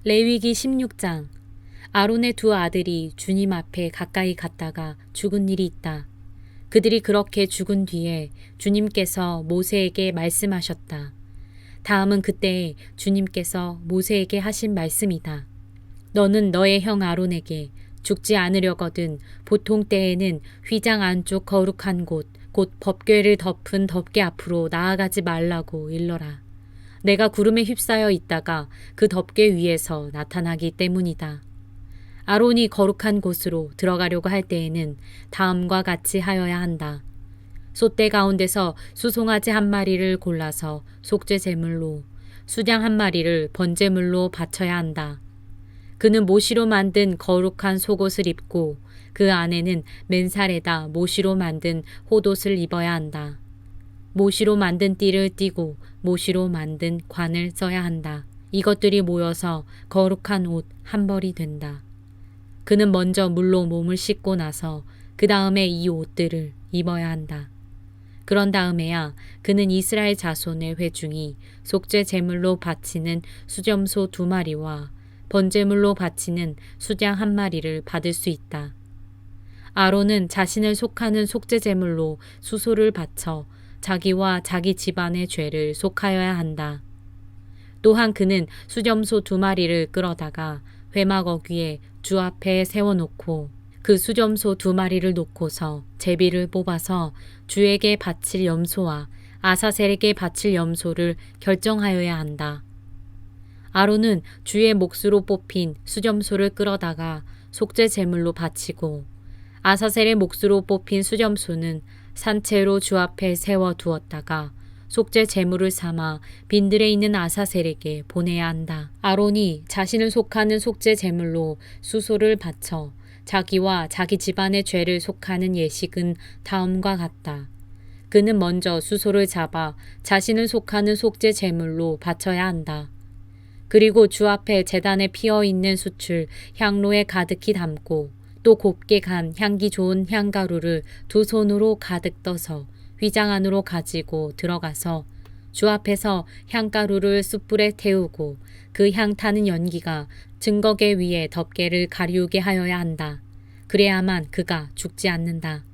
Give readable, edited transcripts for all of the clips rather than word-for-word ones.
레위기 16장. 아론의 두 아들이 주님 앞에 가까이 갔다가 죽은 일이 있다. 그들이 그렇게 죽은 뒤에 주님께서 모세에게 말씀하셨다. 다음은 그때 주님께서 모세에게 하신 말씀이다. 너는 너의 형 아론에게 죽지 않으려거든 보통 때에는 휘장 안쪽 거룩한 곳, 곧 법궤를 덮은 덮개 앞으로 나아가지 말라고 일러라. 내가 구름에 휩싸여 있다가 그 덮개 위에서 나타나기 때문이다. 아론이 거룩한 곳으로 들어가려고 할 때에는 다음과 같이 하여야 한다. 솥대 가운데서 수송아지 한 마리를 골라서 속죄 제물로, 수장 한 마리를 번제물로 바쳐야 한다. 그는 모시로 만든 거룩한 속옷을 입고 그 안에는 맨살에다 모시로 만든 혼옷을 입어야 한다. 모시로 만든 띠를 띠고 모시로 만든 관을 써야 한다. 이것들이 모여서 거룩한 옷 한 벌이 된다. 그는 먼저 물로 몸을 씻고 나서 그 다음에 이 옷들을 입어야 한다. 그런 다음에야 그는 이스라엘 자손의 회중이 속죄 제물로 바치는 수점소 2마리와 번제물로 바치는 수장 1마리를 받을 수 있다. 아론은 자신을 속하는 속죄 제물로 수소를 바쳐 자기와 자기 집안의 죄를 속하여야 한다. 또한 그는 수점소 2마리를 끌어다가 회막 어귀에 주 앞에 세워놓고 그 수점소 2마리를 놓고서 제비를 뽑아서 주에게 바칠 염소와 아사셀에게 바칠 염소를 결정하여야 한다. 아론은 주의 몫으로 뽑힌 수점소를 끌어다가 속죄 제물로 바치고 아사셀의 몫으로 뽑힌 수점소는 산채로 주 앞에 세워 두었다가 속죄 제물을 삼아 빈들에 있는 아사셀에게 보내야 한다. 아론이 자신을 속하는 속죄 제물로 수소를 바쳐 자기와 자기 집안의 죄를 속하는 예식은 다음과 같다. 그는 먼저 수소를 잡아 자신을 속하는 속죄 제물로 바쳐야 한다. 그리고 주 앞에 제단에 피어 있는 숯을 향로에 가득히 담고 또 곱게 간 향기 좋은 향가루를 2손으로 가득 떠서 휘장 안으로 가지고 들어가서 주 앞에서 향가루를 숯불에 태우고 그 향 타는 연기가 증거계 위에 덮개를 가리우게 하여야 한다. 그래야만 그가 죽지 않는다.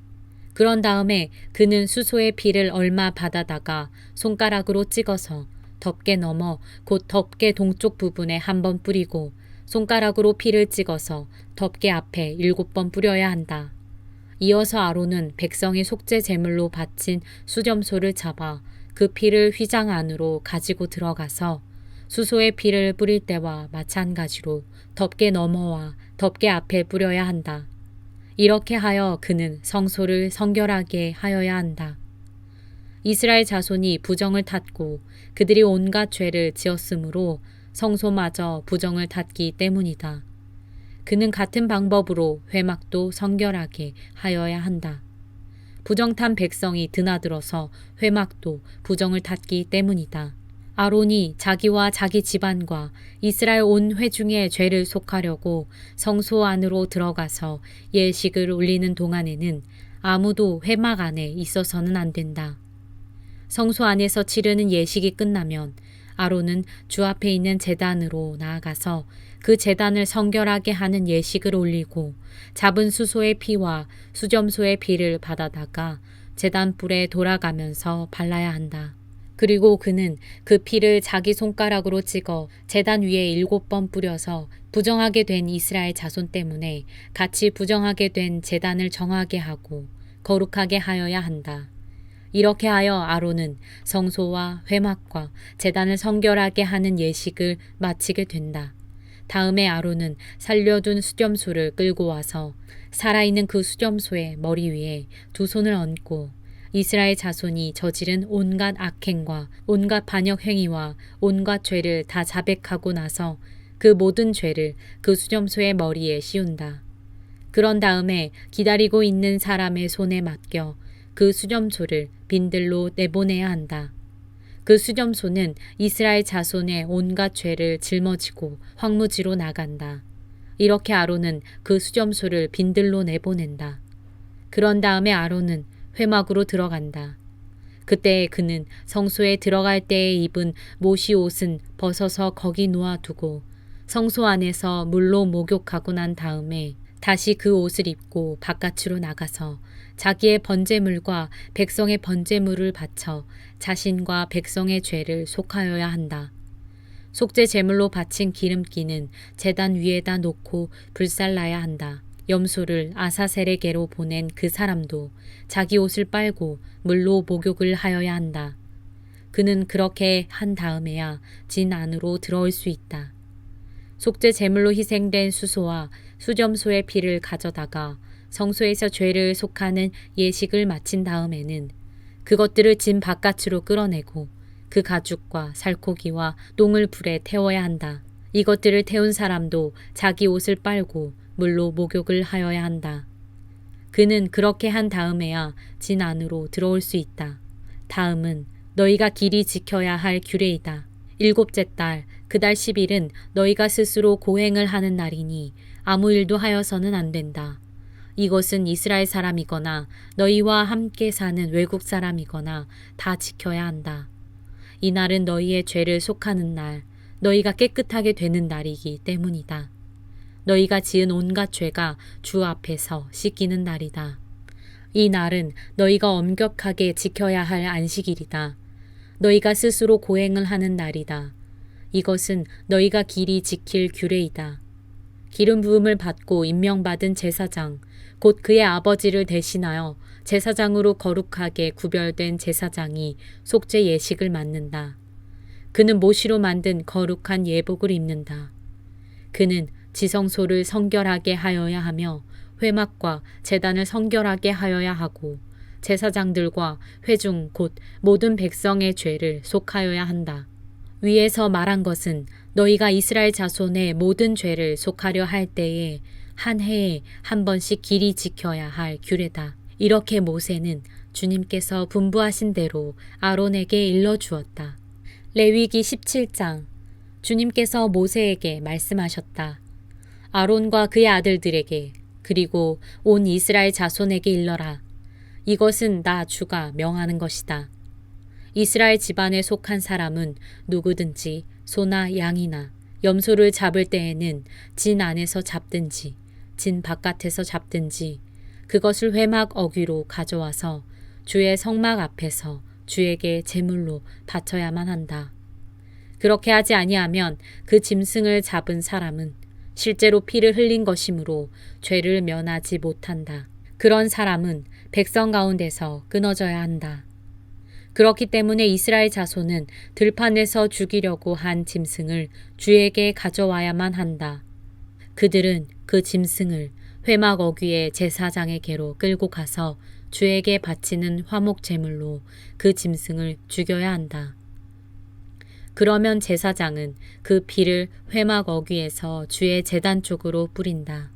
그런 다음에 그는 수소의 피를 얼마 받아다가 손가락으로 찍어서 덮개 너머 곧 덮개 동쪽 부분에 1번 뿌리고 손가락으로 피를 찍어서 덮개 앞에 7번 뿌려야 한다. 이어서 아론은 백성이 속죄 제물로 바친 수점소를 잡아 그 피를 휘장 안으로 가지고 들어가서 수소의 피를 뿌릴 때와 마찬가지로 덮개 너머와 덮개 앞에 뿌려야 한다. 이렇게 하여 그는 성소를 성결하게 하여야 한다. 이스라엘 자손이 부정을 탔고 그들이 온갖 죄를 지었으므로 성소마저 부정을 탔기 때문이다. 그는 같은 방법으로 회막도 성결하게 하여야 한다. 부정탄 백성이 드나들어서 회막도 부정을 탔기 때문이다. 아론이 자기와 자기 집안과 이스라엘 온 회중의 죄를 속하려고 성소 안으로 들어가서 예식을 올리는 동안에는 아무도 회막 안에 있어서는 안 된다. 성소 안에서 치르는 예식이 끝나면 아론은 주 앞에 있는 제단으로 나아가서 그 제단을 성결하게 하는 예식을 올리고 잡은 수소의 피와 수점소의 피를 받아다가 제단불에 돌아가면서 발라야 한다. 그리고 그는 그 피를 자기 손가락으로 찍어 제단 위에 7번 뿌려서 부정하게 된 이스라엘 자손 때문에 같이 부정하게 된 제단을 정하게 하고 거룩하게 하여야 한다. 이렇게 하여 아론은 성소와 회막과 제단을 성결하게 하는 예식을 마치게 된다. 다음에 아론은 살려둔 수점소를 끌고 와서 살아있는 그 수점소의 머리 위에 2손을 얹고 이스라엘 자손이 저지른 온갖 악행과 온갖 반역 행위와 온갖 죄를 다 자백하고 나서 그 모든 죄를 그 수점소의 머리에 씌운다. 그런 다음에 기다리고 있는 사람의 손에 맡겨 그 수점소를 빈들로 내보내야 한다. 그 수점소는 이스라엘 자손의 온갖 죄를 짊어지고 황무지로 나간다. 이렇게 아론은 그 수점소를 빈들로 내보낸다. 그런 다음에 아론은 회막으로 들어간다. 그때 그는 성소에 들어갈 때에 입은 모시 옷은 벗어서 거기 놓아두고 성소 안에서 물로 목욕하고 난 다음에 다시 그 옷을 입고 바깥으로 나가서 자기의 번제물과 백성의 번제물을 바쳐 자신과 백성의 죄를 속하여야 한다. 속죄 제물로 바친 기름기는 제단 위에다 놓고 불살라야 한다. 염소를 아사셀에게로 보낸 그 사람도 자기 옷을 빨고 물로 목욕을 하여야 한다. 그는 그렇게 한 다음에야 진 안으로 들어올 수 있다. 속죄 제물로 희생된 수소와 수점소의 피를 가져다가 성소에서 죄를 속하는 예식을 마친 다음에는 그것들을 진 바깥으로 끌어내고 그 가죽과 살코기와 똥을 불에 태워야 한다. 이것들을 태운 사람도 자기 옷을 빨고 물로 목욕을 하여야 한다. 그는 그렇게 한 다음에야 진 안으로 들어올 수 있다. 다음은 너희가 길이 지켜야 할 규례이다. 7째 달 그 달 10일은 너희가 스스로 고행을 하는 날이니 아무 일도 하여서는 안 된다. 이것은 이스라엘 사람이거나 너희와 함께 사는 외국 사람이거나 다 지켜야 한다. 이 날은 너희의 죄를 속하는 날, 너희가 깨끗하게 되는 날이기 때문이다. 너희가 지은 온갖 죄가 주 앞에서 씻기는 날이다. 이 날은 너희가 엄격하게 지켜야 할 안식일이다. 너희가 스스로 고행을 하는 날이다. 이것은 너희가 길이 지킬 규례이다. 기름 부음을 받고 임명받은 제사장, 곧 그의 아버지를 대신하여 제사장으로 거룩하게 구별된 제사장이 속죄 예식을 맡는다. 그는 모시로 만든 거룩한 예복을 입는다. 그는 지성소를 성결하게 하여야 하며 회막과 제단을 성결하게 하여야 하고 제사장들과 회중 곧 모든 백성의 죄를 속하여야 한다. 위에서 말한 것은 너희가 이스라엘 자손의 모든 죄를 속하려 할 때에 한 해에 한 번씩 길이 지켜야 할 규례다. 이렇게 모세는 주님께서 분부하신 대로 아론에게 일러주었다. 레위기 17장. 주님께서 모세에게 말씀하셨다. 아론과 그의 아들들에게 그리고 온 이스라엘 자손에게 일러라. 이것은 나 주가 명하는 것이다. 이스라엘 집안에 속한 사람은 누구든지 소나 양이나 염소를 잡을 때에는 진 안에서 잡든지 진 바깥에서 잡든지 그것을 회막 어귀로 가져와서 주의 성막 앞에서 주에게 제물로 바쳐야만 한다. 그렇게 하지 아니하면 그 짐승을 잡은 사람은 실제로 피를 흘린 것이므로 죄를 면하지 못한다. 그런 사람은 백성 가운데서 끊어져야 한다. 그렇기 때문에 이스라엘 자손은 들판에서 죽이려고 한 짐승을 주에게 가져와야만 한다. 그들은 그 짐승을 회막 어귀의 제사장에게로 끌고 가서 주에게 바치는 화목 제물로 그 짐승을 죽여야 한다. 그러면 제사장은 그 피를 회막 어귀에서 주의 제단 쪽으로 뿌린다.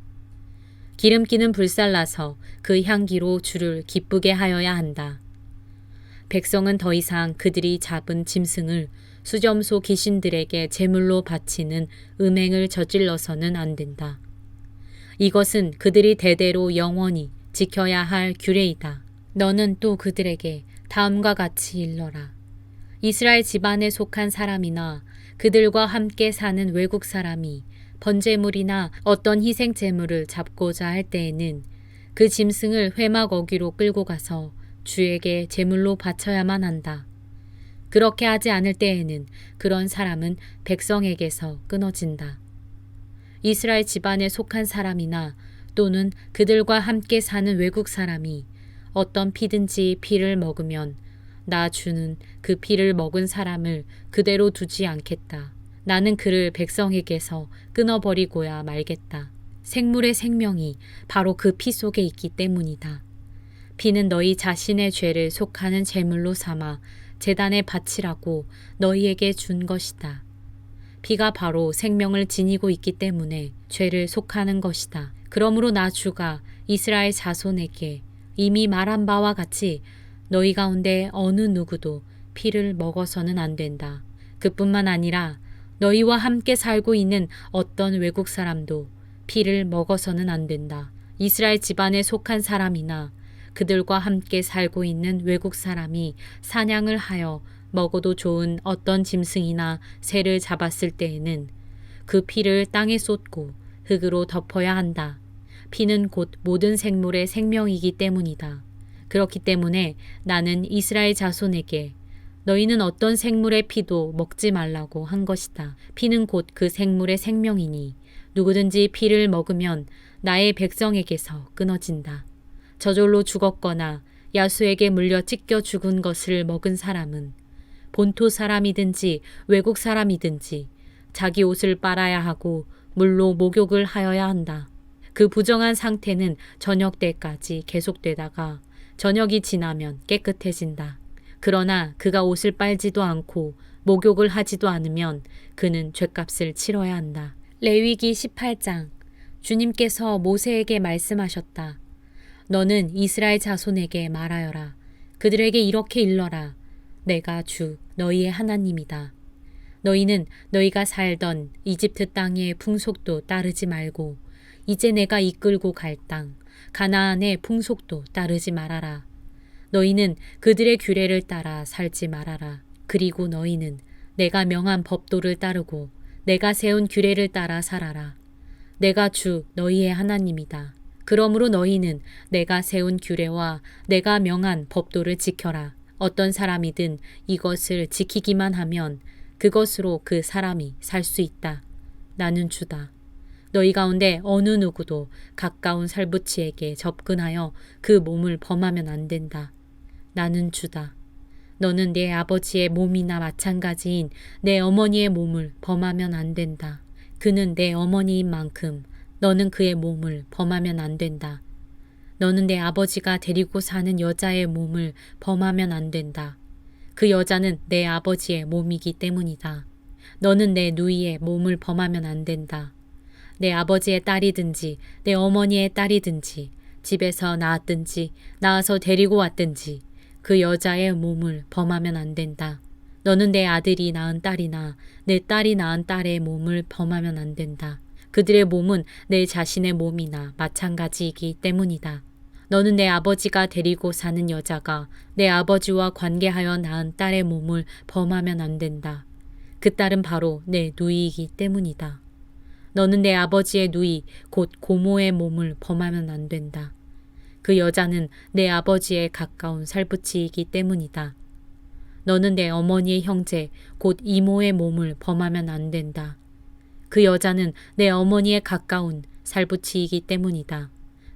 기름기는 불살라서 그 향기로 주를 기쁘게 하여야 한다. 백성은 더 이상 그들이 잡은 짐승을 수점소 귀신들에게 제물로 바치는 음행을 저질러서는 안 된다. 이것은 그들이 대대로 영원히 지켜야 할 규례이다. 너는 또 그들에게 다음과 같이 일러라. 이스라엘 집안에 속한 사람이나 그들과 함께 사는 외국 사람이 번제물이나 어떤 희생 제물을 잡고자 할 때에는 그 짐승을 회막 어귀로 끌고 가서 주에게 제물로 바쳐야만 한다. 그렇게 하지 않을 때에는 그런 사람은 백성에게서 끊어진다. 이스라엘 집안에 속한 사람이나 또는 그들과 함께 사는 외국 사람이 어떤 피든지 피를 먹으면 나 주는 그 피를 먹은 사람을 그대로 두지 않겠다. 나는 그를 백성에게서 끊어버리고야 말겠다. 생물의 생명이 바로 그 피 속에 있기 때문이다. 피는 너희 자신의 죄를 속하는 제물로 삼아 제단에 바치라고 너희에게 준 것이다. 피가 바로 생명을 지니고 있기 때문에 죄를 속하는 것이다. 그러므로 나 주가 이스라엘 자손에게 이미 말한 바와 같이 너희 가운데 어느 누구도 피를 먹어서는 안 된다. 그뿐만 아니라 너희와 함께 살고 있는 어떤 외국 사람도 피를 먹어서는 안 된다. 이스라엘 집안에 속한 사람이나 그들과 함께 살고 있는 외국 사람이 사냥을 하여 먹어도 좋은 어떤 짐승이나 새를 잡았을 때에는 그 피를 땅에 쏟고 흙으로 덮어야 한다. 피는 곧 모든 생물의 생명이기 때문이다. 그렇기 때문에 나는 이스라엘 자손에게 너희는 어떤 생물의 피도 먹지 말라고 한 것이다. 피는 곧 그 생물의 생명이니 누구든지 피를 먹으면 나의 백성에게서 끊어진다. 저절로 죽었거나 야수에게 물려 찢겨 죽은 것을 먹은 사람은 본토 사람이든지 외국 사람이든지 자기 옷을 빨아야 하고 물로 목욕을 하여야 한다. 그 부정한 상태는 저녁 때까지 계속되다가 저녁이 지나면 깨끗해진다. 그러나 그가 옷을 빨지도 않고 목욕을 하지도 않으면 그는 죗값을 치러야 한다. 레위기 18장. 주님께서 모세에게 말씀하셨다. 너는 이스라엘 자손에게 말하여라. 그들에게 이렇게 일러라. 내가 주 너희의 하나님이다. 너희는 너희가 살던 이집트 땅의 풍속도 따르지 말고 이제 내가 이끌고 갈 땅 가나안의 풍속도 따르지 말아라. 너희는 그들의 규례를 따라 살지 말아라. 그리고 너희는 내가 명한 법도를 따르고 내가 세운 규례를 따라 살아라. 내가 주 너희의 하나님이다. 그러므로 너희는 내가 세운 규례와 내가 명한 법도를 지켜라. 어떤 사람이든 이것을 지키기만 하면 그것으로 그 사람이 살 수 있다. 나는 주다. 너희 가운데 어느 누구도 가까운 살부치에게 접근하여 그 몸을 범하면 안 된다. 나는 주다. 너는 내 아버지의 몸이나 마찬가지인 내 어머니의 몸을 범하면 안 된다. 그는 내 어머니인 만큼 너는 그의 몸을 범하면 안 된다. 너는 내 아버지가 데리고 사는 여자의 몸을 범하면 안 된다. 그 여자는 내 아버지의 몸이기 때문이다. 너는 내 누이의 몸을 범하면 안 된다. 내 아버지의 딸이든지 내 어머니의 딸이든지 집에서 낳았든지 낳아서 데리고 왔든지 그 여자의 몸을 범하면 안 된다. 너는 내 아들이 낳은 딸이나 내 딸이 낳은 딸의 몸을 범하면 안 된다. 그들의 몸은 내 자신의 몸이나 마찬가지이기 때문이다. 너는 내 아버지가 데리고 사는 여자가 내 아버지와 관계하여 낳은 딸의 몸을 범하면 안 된다. 그 딸은 바로 내 누이이기 때문이다. 너는 내 아버지의 누이 곧 고모의 몸을 범하면 안 된다. 그 여자는 내 아버지의 가까운 살부치이기 때문이다. 너는 내 어머니의 형제 곧 이모의 몸을 범하면 안 된다. 그 여자는 내 어머니의 가까운 살부치이기 때문이다.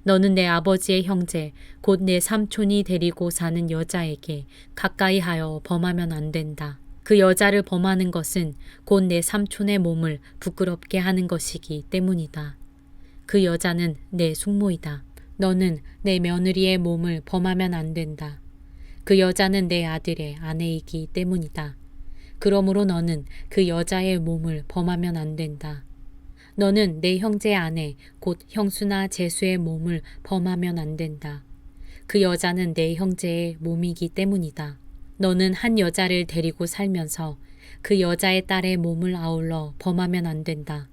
너는 내 아버지의 형제 곧 내 삼촌이 데리고 사는 여자에게 가까이 하여 범하면 안 된다. 그 여자를 범하는 것은 곧 내 삼촌의 몸을 부끄럽게 하는 것이기 때문이다. 그 여자는 내 숙모이다. 너는 내 며느리의 몸을 범하면 안 된다. 그 여자는 내 아들의 아내이기 때문이다. 그러므로 너는 그 여자의 몸을 범하면 안 된다. 너는 내 형제의 아내 곧 형수나 제수의 몸을 범하면 안 된다. 그 여자는 내 형제의 몸이기 때문이다. 너는 한 여자를 데리고 살면서 그 여자의 딸의 몸을 아울러 범하면 안 된다.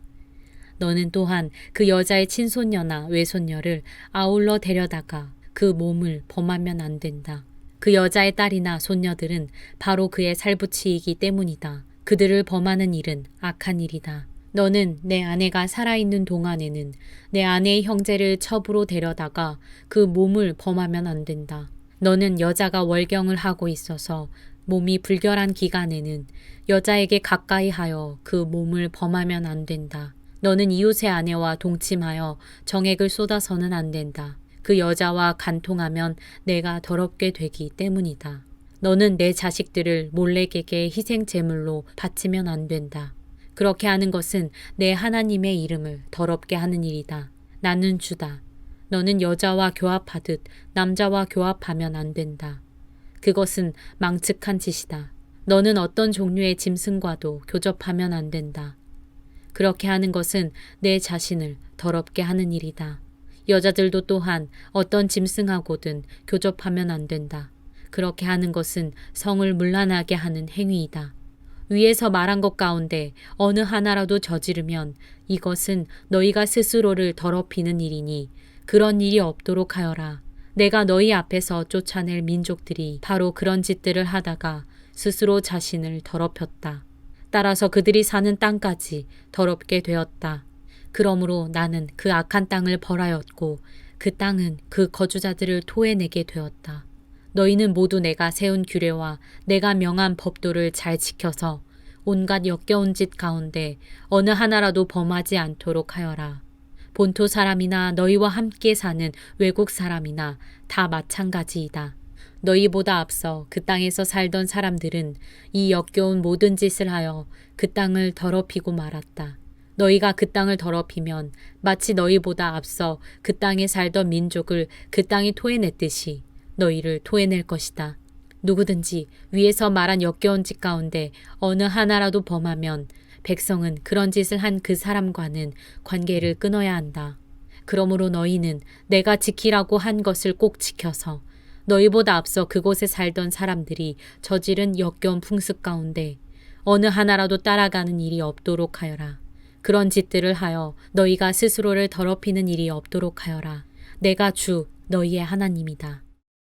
너는 또한 그 여자의 친손녀나 외손녀를 아울러 데려다가 그 몸을 범하면 안 된다. 그 여자의 딸이나 손녀들은 바로 그의 살부치이기 때문이다. 그들을 범하는 일은 악한 일이다. 너는 내 아내가 살아있는 동안에는 내 아내의 형제를 첩으로 데려다가 그 몸을 범하면 안 된다. 너는 여자가 월경을 하고 있어서 몸이 불결한 기간에는 여자에게 가까이 하여 그 몸을 범하면 안 된다. 너는 이웃의 아내와 동침하여 정액을 쏟아서는 안 된다. 그 여자와 간통하면 내가 더럽게 되기 때문이다. 너는 내 자식들을 몰래에게 희생 제물로 바치면 안 된다. 그렇게 하는 것은 내 하나님의 이름을 더럽게 하는 일이다. 나는 주다. 너는 여자와 교합하듯 남자와 교합하면 안 된다. 그것은 망측한 짓이다. 너는 어떤 종류의 짐승과도 교접하면 안 된다. 그렇게 하는 것은 내 자신을 더럽게 하는 일이다. 여자들도 또한 어떤 짐승하고든 교접하면 안 된다. 그렇게 하는 것은 성을 문란하게 하는 행위이다. 위에서 말한 것 가운데 어느 하나라도 저지르면 이것은 너희가 스스로를 더럽히는 일이니 그런 일이 없도록 하여라. 내가 너희 앞에서 쫓아낼 민족들이 바로 그런 짓들을 하다가 스스로 자신을 더럽혔다. 따라서 그들이 사는 땅까지 더럽게 되었다. 그러므로 나는 그 악한 땅을 벌하였고 그 땅은 그 거주자들을 토해내게 되었다. 너희는 모두 내가 세운 규례와 내가 명한 법도를 잘 지켜서 온갖 역겨운 짓 가운데 어느 하나라도 범하지 않도록 하여라. 본토 사람이나 너희와 함께 사는 외국 사람이나 다 마찬가지이다. 너희보다 앞서 그 땅에서 살던 사람들은 이 역겨운 모든 짓을 하여 그 땅을 더럽히고 말았다. 너희가 그 땅을 더럽히면 마치 너희보다 앞서 그 땅에 살던 민족을 그 땅이 토해냈듯이 너희를 토해낼 것이다. 누구든지 위에서 말한 역겨운 짓 가운데 어느 하나라도 범하면 백성은 그런 짓을 한 그 사람과는 관계를 끊어야 한다. 그러므로 너희는 내가 지키라고 한 것을 꼭 지켜서 너희보다 앞서 그곳에 살던 사람들이 저지른 역겨운 풍습 가운데 어느 하나라도 따라가는 일이 없도록 하여라. 그런 짓들을 하여 너희가 스스로를 더럽히는 일이 없도록 하여라. 내가 주 너희의 하나님이다.